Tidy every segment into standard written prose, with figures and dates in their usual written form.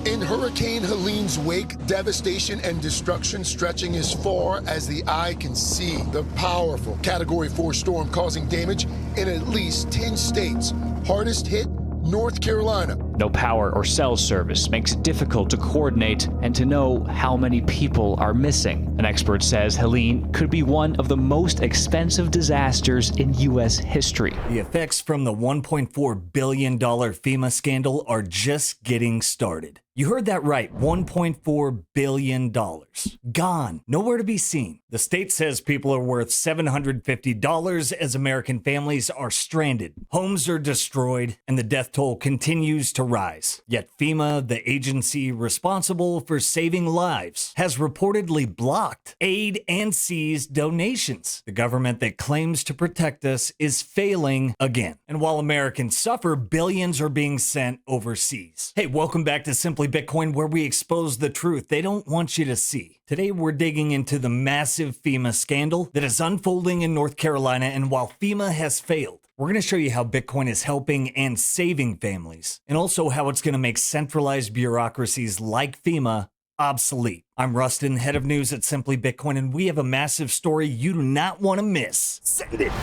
In Hurricane Helene's wake, devastation and destruction stretching as far as the eye can see. The powerful Category 4 storm causing damage in at least 10 states. Hardest hit, North Carolina. No power or cell service makes it difficult to coordinate and to know how many people are missing. An expert says Helene could be one of the most expensive disasters in U.S. history. The effects from the $1.4 billion FEMA scandal are just getting started. You heard that right, $1.4 billion. Gone, nowhere to be seen. The state says people are worth $750 as American families are stranded. Homes are destroyed, and the death toll continues to rise. Yet FEMA, the agency responsible for saving lives, has reportedly blocked aid and seized donations. The government that claims to protect us is failing again. And while Americans suffer, billions are being sent overseas. Hey, welcome back to Simply Bitcoin, where we expose the truth they don't want you to see. Today, we're digging into the massive FEMA scandal that is unfolding in North Carolina, and while FEMA has failed, we're going to show you how Bitcoin is helping and saving families, and also how it's going to make centralized bureaucracies like FEMA obsolete. I'm Rustin, head of news at Simply Bitcoin, and we have a massive story you do not want to miss. Send it!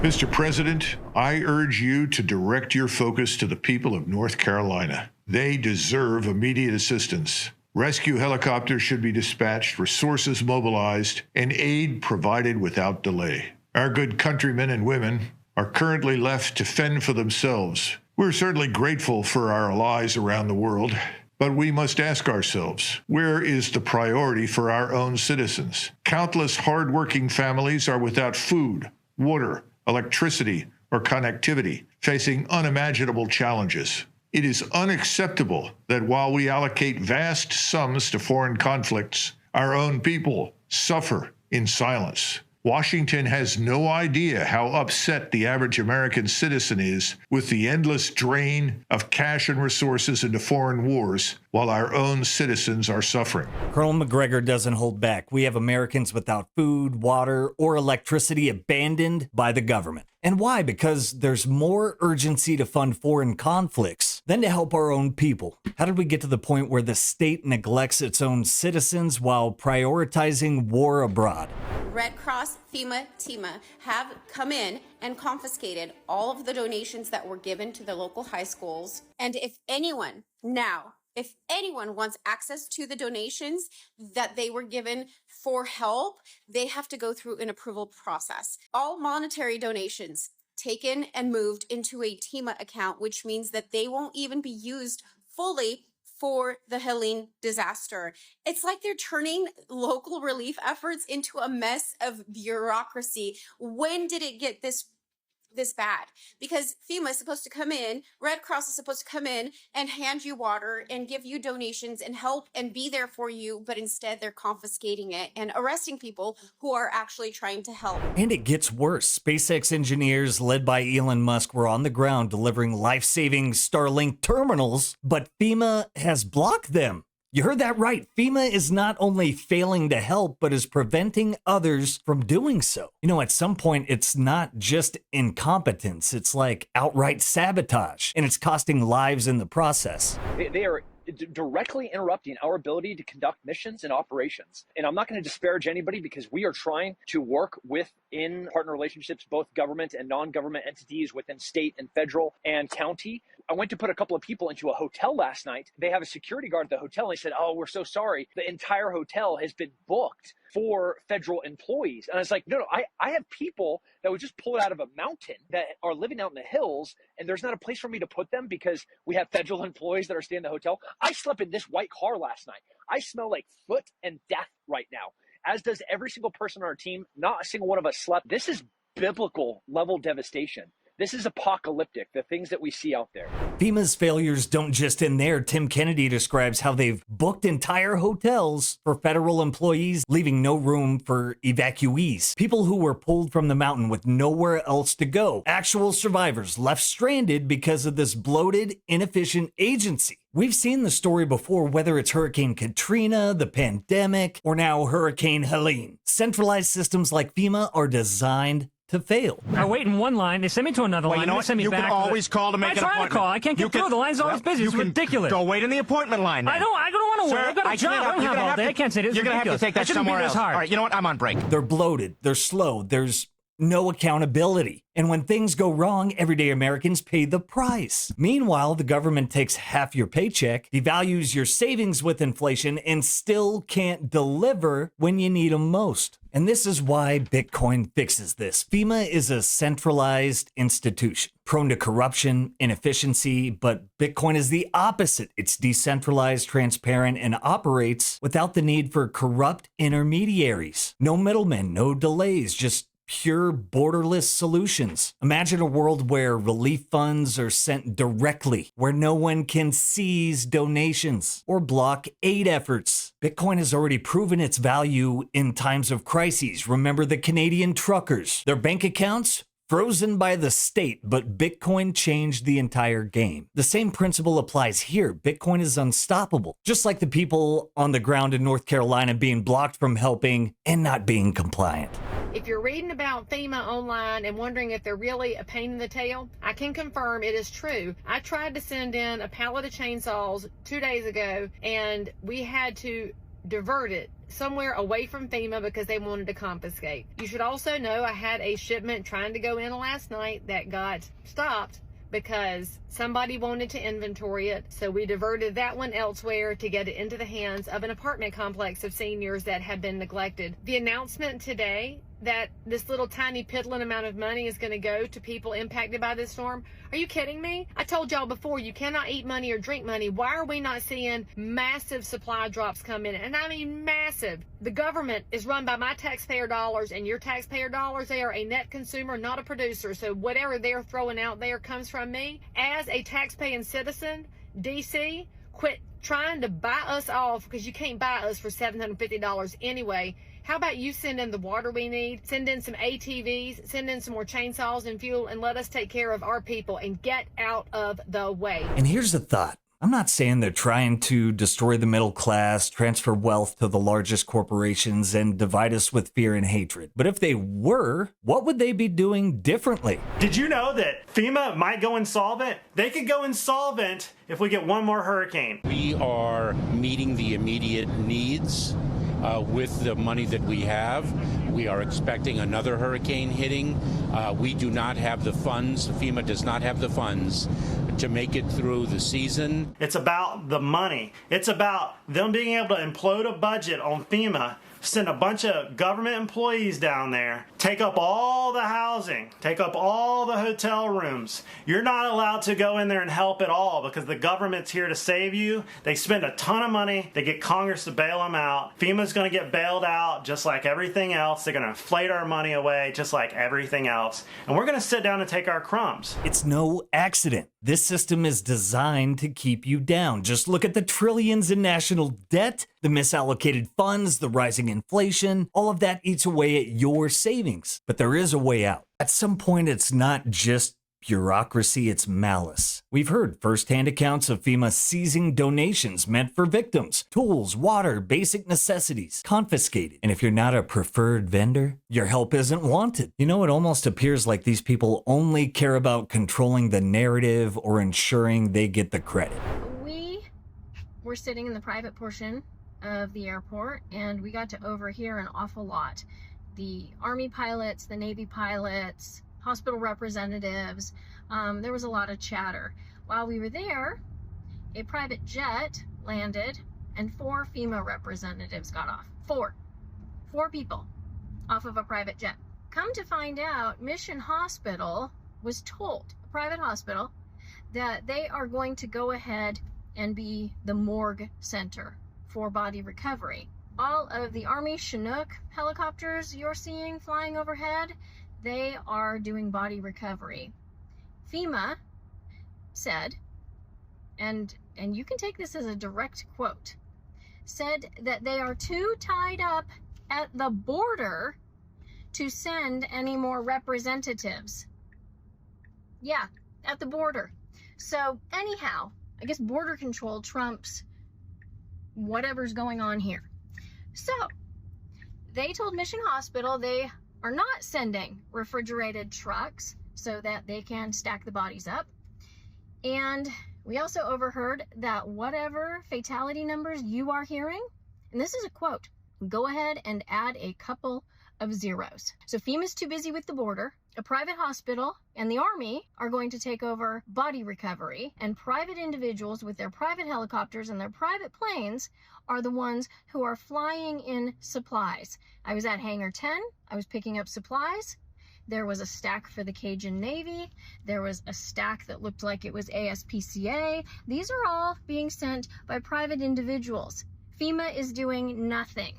Mr. President, I urge you to direct your focus to the people of North Carolina. They deserve immediate assistance. Rescue helicopters should be dispatched, resources mobilized, and aid provided without delay. Our good countrymen and women are currently left to fend for themselves. We're certainly grateful for our allies around the world, but we must ask ourselves, where is the priority for our own citizens? Countless hardworking families are without food, water, electricity, or connectivity, facing unimaginable challenges. It is unacceptable that while we allocate vast sums to foreign conflicts, our own people suffer in silence. Washington has no idea how upset the average American citizen is with the endless drain of cash and resources into foreign wars while our own citizens are suffering. Colonel McGregor doesn't hold back. We have Americans without food, water, or electricity abandoned by the government. And why? Because there's more urgency to fund foreign conflicts than to help our own people. How did we get to the point where the state neglects its own citizens while prioritizing war abroad? Red Cross, FEMA, TEMA have come in and confiscated all of the donations that were given to the local high schools. And if anyone wants access to the donations that they were given for help, they have to go through an approval process. All monetary donations taken and moved into a TEMA account, which means that they won't even be used fully for the Helene disaster. It's like they're turning local relief efforts into a mess of bureaucracy. When did it get this bad? Because FEMA is supposed to come in, Red Cross is supposed to come in and hand you water and give you donations and help and be there for you, but instead they're confiscating it and arresting people who are actually trying to help. And it gets worse. SpaceX engineers led by Elon Musk were on the ground delivering life-saving Starlink terminals, but FEMA has blocked them. You heard that right. FEMA is not only failing to help, but is preventing others from doing so. You know, at some point, it's not just incompetence. It's like outright sabotage, and it's costing lives in the process. They are directly interrupting our ability to conduct missions and operations. And I'm not going to disparage anybody because we are trying to work within partner relationships, both government and non-government entities within state and federal and county. I went to put a couple of people into a hotel last night. They have a security guard at the hotel. And they said, "Oh, we're so sorry. The entire hotel has been booked for federal employees." And I was like, no, I have people that would just pull it out of a mountain that are living out in the hills, and there's not a place for me to put them because we have federal employees that are staying in the hotel. I slept in this white car last night. I smell like foot and death right now, as does every single person on our team. Not a single one of us slept. This is biblical level devastation. This is apocalyptic, the things that we see out there. FEMA's failures don't just end there. Tim Kennedy describes how they've booked entire hotels for federal employees, leaving no room for evacuees. People who were pulled from the mountain with nowhere else to go. Actual survivors left stranded because of this bloated, inefficient agency. We've seen the story before, whether it's Hurricane Katrina, the pandemic, or now Hurricane Helene. Centralized systems like FEMA are designed to fail. I wait in one line, they send me to another line, You know they what? send me You back. can always call to make an I try appointment. to call. I can't get through. The line's always busy. It's ridiculous. Go wait in the appointment line then. I don't want to wait. I've got a job. I don't have all day. I can't say this. You're going to have to take that somewhere else. Hard. All right, you know what? I'm on break. They're bloated. They're slow. There's no accountability. And when things go wrong, everyday Americans pay the price. Meanwhile, the government takes half your paycheck, devalues your savings with inflation, and still can't deliver when you need them most. And this is why Bitcoin fixes this. FEMA is a centralized institution, prone to corruption, inefficiency, but Bitcoin is the opposite. It's decentralized, transparent, and operates without the need for corrupt intermediaries. No middlemen, no delays, just pure borderless solutions. Imagine a world where relief funds are sent directly, where no one can seize donations or block aid efforts. Bitcoin has already proven its value in times of crises. Remember the Canadian truckers, their bank accounts frozen by the state, but Bitcoin changed the entire game. The same principle applies here. Bitcoin is unstoppable, just like the people on the ground in North Carolina being blocked from helping and not being compliant. If you're reading about FEMA online and wondering if they're really a pain in the tail, I can confirm it is true. I tried to send in a pallet of chainsaws 2 days ago, and we had to divert it somewhere away from FEMA because they wanted to confiscate. You should also know I had a shipment trying to go in last night that got stopped because somebody wanted to inventory it. So we diverted that one elsewhere to get it into the hands of an apartment complex of seniors that had been neglected. The announcement today that this little tiny piddling amount of money is going to go to people impacted by this storm. Are you kidding me? I told y'all before, you cannot eat money or drink money. Why are we not seeing massive supply drops come in? And I mean massive. The government is run by my taxpayer dollars and your taxpayer dollars. They are a net consumer, not a producer. So whatever they're throwing out there comes from me. As a taxpaying citizen, DC, quit trying to buy us off because you can't buy us for $750 anyway. How about you send in the water we need, send in some ATVs, send in some more chainsaws and fuel, and let us take care of our people and get out of the way. And here's the thought. I'm not saying they're trying to destroy the middle class, transfer wealth to the largest corporations, and divide us with fear and hatred. But if they were, what would they be doing differently? Did you know that FEMA might go insolvent? They could go insolvent if we get one more hurricane. We are meeting the immediate needs with the money that we have. We are expecting another hurricane hitting. We do not have the funds. FEMA does not have the funds to make it through the season. It's about the money. It's about them being able to implode a budget on FEMA, send a bunch of government employees down there, take up all the housing, take up all the hotel rooms. You're not allowed to go in there and help at all because the government's here to save you. They spend a ton of money. They get Congress to bail them out. FEMA's going to get bailed out just like everything else. They're going to inflate our money away just like everything else. And we're going to sit down and take our crumbs. It's no accident. This system is designed to keep you down. Just look at the trillions in national debt, the misallocated funds, the rising inflation. All of that eats away at your savings. But there is a way out. At some point, it's not just bureaucracy, it's malice. We've heard firsthand accounts of FEMA seizing donations meant for victims, tools, water, basic necessities, confiscated. And if you're not a preferred vendor, your help isn't wanted. You know, it almost appears like these people only care about controlling the narrative or ensuring they get the credit. We were sitting in the private portion of the airport and we got to overhear an awful lot. The Army pilots, the Navy pilots, hospital representatives, there was a lot of chatter. While we were there, a private jet landed and 4 FEMA representatives got off. 4 people off of a private jet. Come to find out, Mission Hospital was told, a private hospital, that they are going to go ahead and be the morgue center for body recovery. All of the Army Chinook helicopters you're seeing flying overhead, they are doing body recovery. FEMA said, and you can take this as a direct quote, said that they are too tied up at the border to send any more representatives. Yeah, at the border. So anyhow, I guess border control trumps whatever's going on here. So they told Mission Hospital they are not sending refrigerated trucks so that they can stack the bodies up. And we also overheard that whatever fatality numbers you are hearing, and this is a quote, go ahead and add a couple of zeros. So FEMA's too busy with the border. A private hospital and the Army are going to take over body recovery, and private individuals with their private helicopters and their private planes are the ones who are flying in supplies. I was at Hangar 10. I was picking up supplies. There was a stack for the Cajun Navy. There was a stack that looked like it was ASPCA. These are all being sent by private individuals. FEMA is doing nothing.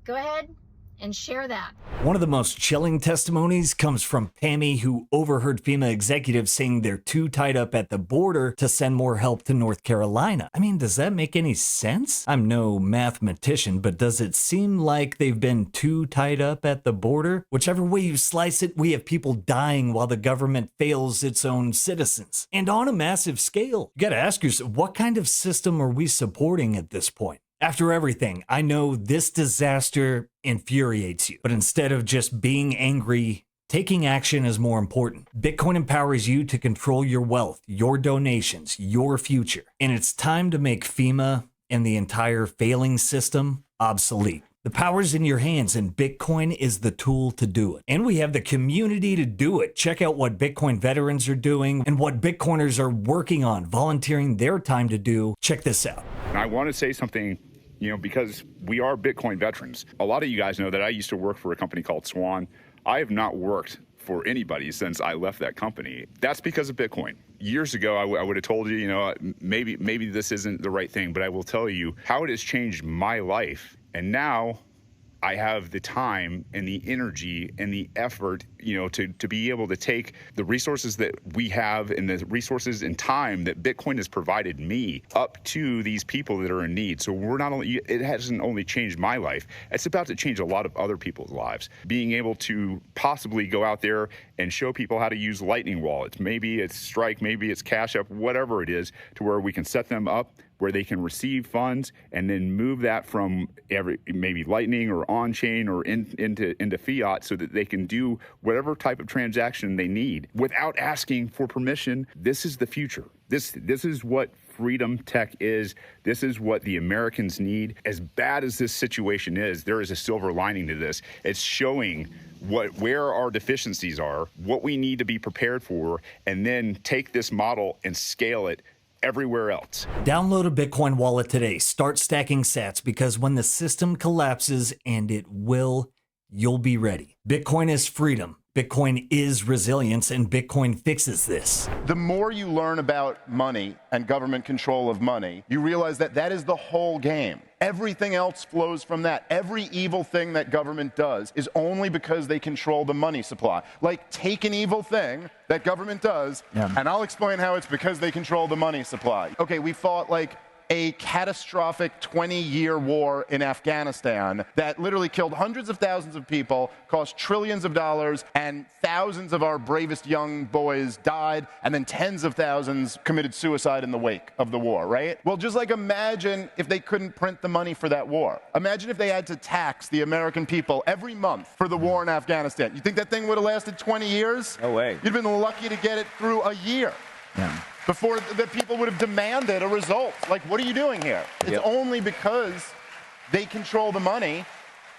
Go ahead and share that. One of the most chilling testimonies comes from Pammy, who overheard FEMA executives saying they're too tied up at the border to send more help to North Carolina. I mean, does that make any sense? I'm no mathematician, but does it seem like they've been too tied up at the border? Whichever way you slice it, we have people dying while the government fails its own citizens. And on a massive scale. You gotta ask yourself, what kind of system are we supporting at this point? After everything, I know this disaster infuriates you, but instead of just being angry, taking action is more important. Bitcoin empowers you to control your wealth, your donations, your future. And it's time to make FEMA and the entire failing system obsolete. The power's in your hands, and Bitcoin is the tool to do it. And we have the community to do it. Check out what Bitcoin veterans are doing and what Bitcoiners are working on, volunteering their time to do. Check this out. I want to say something, because we are Bitcoin veterans. A lot of you guys know that I used to work for a company called Swan. I have not worked for anybody since I left that company. That's because of Bitcoin. Years ago, I would have told you, maybe this isn't the right thing, but I will tell you how it has changed my life. And now I have the time and the energy and the effort, to be able to take the resources that we have and the resources and time that Bitcoin has provided me up to these people that are in need. So it hasn't only changed my life, it's about to change a lot of other people's lives. Being able to possibly go out there and show people how to use Lightning wallets. Maybe it's Strike, maybe it's Cash App, whatever it is, to where we can set them up where they can receive funds and then move that from maybe Lightning or on-chain or into fiat so that they can do whatever type of transaction they need without asking for permission. This is the future. This is what freedom tech is. This is what the Americans need. As bad as this situation is, there is a silver lining to this. It's showing where our deficiencies are, what we need to be prepared for, and then take this model and scale it everywhere else. Download a Bitcoin wallet today. Start stacking sats, because when the system collapses, and it will, you'll be ready. Bitcoin is freedom. Bitcoin is resilience, and Bitcoin fixes this. The more you learn about money and government control of money, you realize that that is the whole game. Everything else flows from that. Every evil thing that government does is only because they control the money supply. Like, take an evil thing that government does, and I'll explain how it's because they control the money supply. Okay, we fought a catastrophic 20-year war in Afghanistan that literally killed hundreds of thousands of people, cost trillions of dollars, and thousands of our bravest young boys died, and then tens of thousands committed suicide in the wake of the war, right? Well, just imagine if they couldn't print the money for that war. Imagine if they had to tax the American people every month for the war in Afghanistan. You think that thing would have lasted 20 years? No way. You'd have been lucky to get it through a year. Yeah. Before the people would have demanded a result. What are you doing here? It's only because they control the money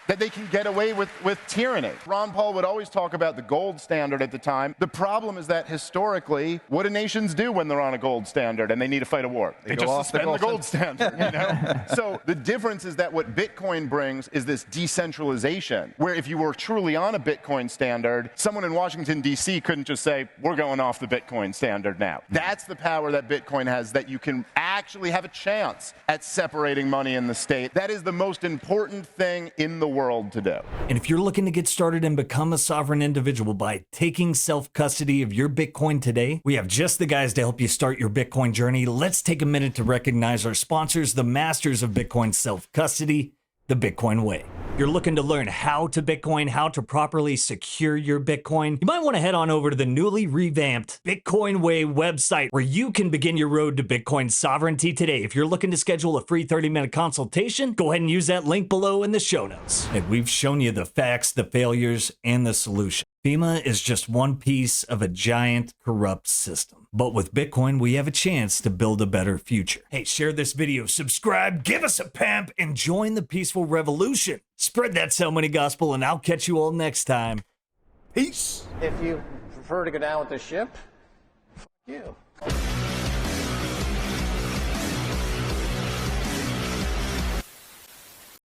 that they can get away with tyranny. Ron Paul would always talk about the gold standard at the time. The problem is that historically, what do nations do when they're on a gold standard and they need to fight a war? They just suspend the gold standard, So the difference is that what Bitcoin brings is this decentralization, where if you were truly on a Bitcoin standard, someone in Washington, D.C. couldn't just say, we're going off the Bitcoin standard now. That's the power that Bitcoin has, that you can actually have a chance at separating money in the state. That is the most important thing in the world to do. And if you're looking to get started and become a sovereign individual by taking self-custody of your Bitcoin today, we have just the guys to help you start your Bitcoin journey. Let's take a minute to recognize our sponsors, the masters of Bitcoin self-custody, the Bitcoin way. You're looking to learn how to Bitcoin, how to properly secure your Bitcoin, you might want to head on over to the newly revamped Bitcoin Way website where you can begin your road to Bitcoin sovereignty today. If you're looking to schedule a free 30-minute consultation, go ahead and use that link below in the show notes. And we've shown you the facts, the failures, and the solution. FEMA is just one piece of a giant corrupt system. But with Bitcoin, we have a chance to build a better future. Hey, share this video, subscribe, give us a pamp, and join the peaceful revolution. Spread that so many gospel, and I'll catch you all next time. Peace. If you prefer to go down with the ship, fuck you.